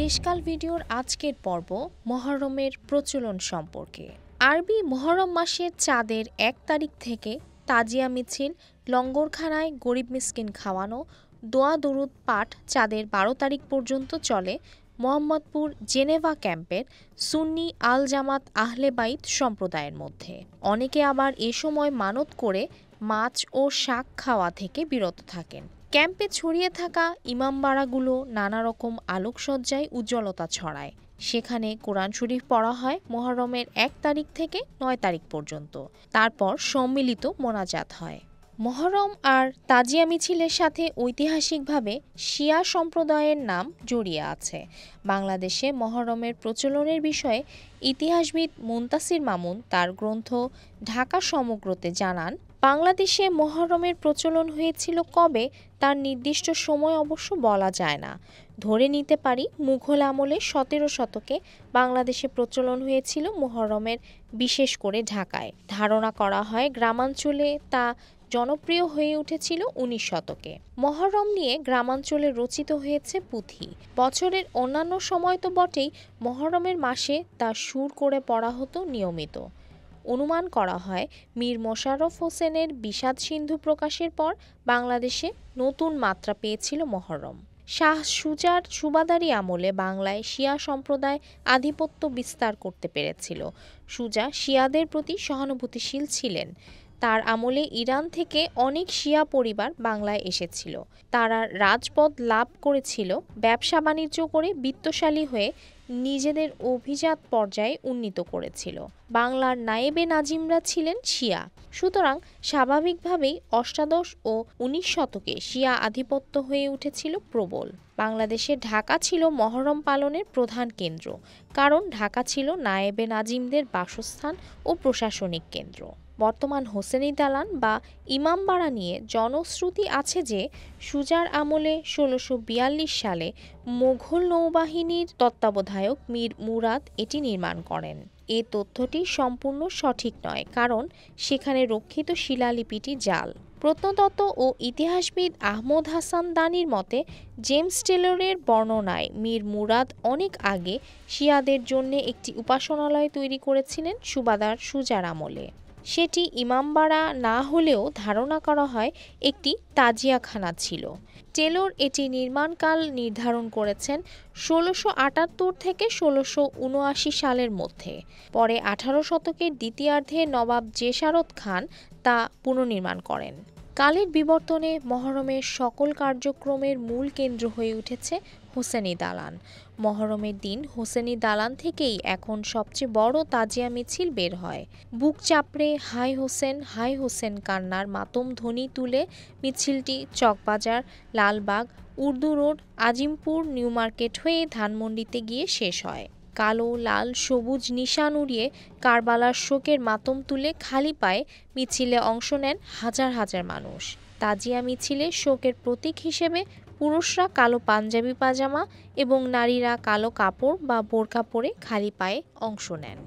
মিশকাল ভিডিওর আজকের পর্ব মহরমের প্রচলন সম্পর্কে। আরবি মহরম মাসের চাঁদের ১ তারিখ থেকে তাজিয়া মিছিল, লঙ্গরখানায় গরিব মিসকিন খাওয়ানো, দোয়া দরুদ পাঠ চাঁদের ১২ তারিখ পর্যন্ত চলে মোহাম্মদপুর জেনেভা ক্যাম্পের সুন্নি আল জামাত আহলে বাইত সম্প্রদায়ের মধ্যে। অনেকে আবার এ সময় মানত করে মাছ ও শাক খাওয়া থেকে বিরত থাকেন। ক্যাম্পে ছড়িয়ে থাকা ইমামবাড়াগুলো নানা রকম আলোকসজ্জায় উজ্জ্বলতা ছড়ায়। সেখানে কোরআন শরীফ পড়া হয় মহরমের ১ তারিখ থেকে ৯ তারিখ পর্যন্ত। তারপর সম্মিলিত মোনাজাত হয়। মহরম আর তাজিয়া মিছিলের সাথে ঐতিহাসিকভাবে শিয়া সম্প্রদায়ের নাম জড়িয়ে আছে। বাংলাদেশে মহরমের প্রচলনের বিষয়ে ইতিহাসবিদ মুনতাসির মামুন তার গ্রন্থ ঢাকা সমগ্রতে জানান, বাংলাদেশে মহরমের প্রচলন হয়েছিল কবে তার নির্দিষ্ট সময় অবশ্য বলা যায় না। ধরে নিতে পারি মুঘল আমলে ১৭ শতকে বাংলাদেশে প্রচলন হয়েছিল মহরমের, বিশেষ করে ঢাকায়। ধারণা করা হয় গ্রামাঞ্চলে তা জনপ্রিয় হয়ে উঠেছিল ১৯ শতকে। মহরম নিয়ে গ্রামাঞ্চলে রচিত হয়েছে পুঁথি। বছরের অন্যান্য সময় তো বটেই, মহরমের মাসে তা সুর করে পড়া হতো নিয়মিত। অনুমান করা হয় মীর মোশাররফ হোসেনের বিষাদ সিন্ধু প্রকাশের পর বাংলাদেশে নতুন মাত্রা পেয়েছিল মহরম। শাহ সুজার সুবাদারি আমলে বাংলায় শিয়া সম্প্রদায় আধিপত্য বিস্তার করতে পেরেছিল। সুজা শিয়াদের প্রতি সহানুভূতিশীল ছিলেন। তার আমলে ইরান থেকে অনেক শিয়া পরিবার বাংলায় এসেছিল। তারা রাজপদ লাভ করেছিল, ব্যবসা বাণিজ্য করে বিত্তশালী হয়ে নিজেদের অভিজাত পর্যায়ে উন্নীত করেছিল। বাংলার নায়েবে নাজিমরা ছিলেন শিয়া। সুতরাং স্বাভাবিকভাবেই অষ্টাদশ ও ১৯ শতকে শিয়া আধিপত্য হয়ে উঠেছিল প্রবল। বাংলাদেশে ঢাকা ছিল মহরম পালনের প্রধান কেন্দ্র, কারণ ঢাকা ছিল নায়েবে নাজিমদের বাসস্থান ও প্রশাসনিক কেন্দ্র। বর্তমান হোসেনি দালান বা ইমামবাড়া নিয়ে জনশ্রুতি আছে যে সুজার আমলে ১৬৪২ সালে মোঘল নৌবাহিনীর তত্ত্বাবধায়ক মীর মুরাদ এটি নির্মাণ করেন। এ তথ্যটি সম্পূর্ণ সঠিক নয়, কারণ সেখানে রক্ষিত শিলালিপিটি জাল। প্রত্নতত্ত্ব ও ইতিহাসবিদ আহমদ হাসান দানির মতে জেমস টেলরের বর্ণনায় মীর মুরাদ অনেক আগে শিয়াদের জন্য একটি উপাসনালয় তৈরি করেছিলেন সুবাদার সুজার আমলে। সেটি ইমামবাড়া না হলেও ধারণা করা হয় একটি তাজিয়াখানা ছিল। টেলর এটি নির্মাণকাল নির্ধারণ করেছেন ১৬৭৮ থেকে ১৬৭৯ সালের মধ্যে। পরে ১৮ শতকের দ্বিতীয়ার্ধে নবাব জেশারত খান তা পুনর্নির্মাণ করেন। কালের বিবর্তনে মহরমের সকল কার্যক্রমের মূল কেন্দ্র হয়ে উঠেছে হোসেনি দালান। মহরমের দিন হোসেনি দালান থেকেই এখন সবচেয়ে বড় তাজিয়া মিছিল বের হয়। বুক চাপড়ে হাই হোসেন কান্নার মাতম ধ্বনি তুলে মিছিলটি Chawkbazar, Lalbagh, Urdu road, Azimpur, new market হয়ে ধানমন্ডিতে গিয়ে শেষ হয়। কালো, লাল, সবুজ নিশান উড়িয়ে কারবালার শোকের মাতম তুলে খালি পায়ে মিছিলে অংশ নেন হাজার হাজার মানুষ। তাজিয়া মিছিলে শোকের প্রতীক হিসেবে পুরুষরা কালো পাঞ্জাবি পাজামা এবং নারীরা কালো কাপড় বা বোরকা পরে খালি পায়ে অংশ নেন।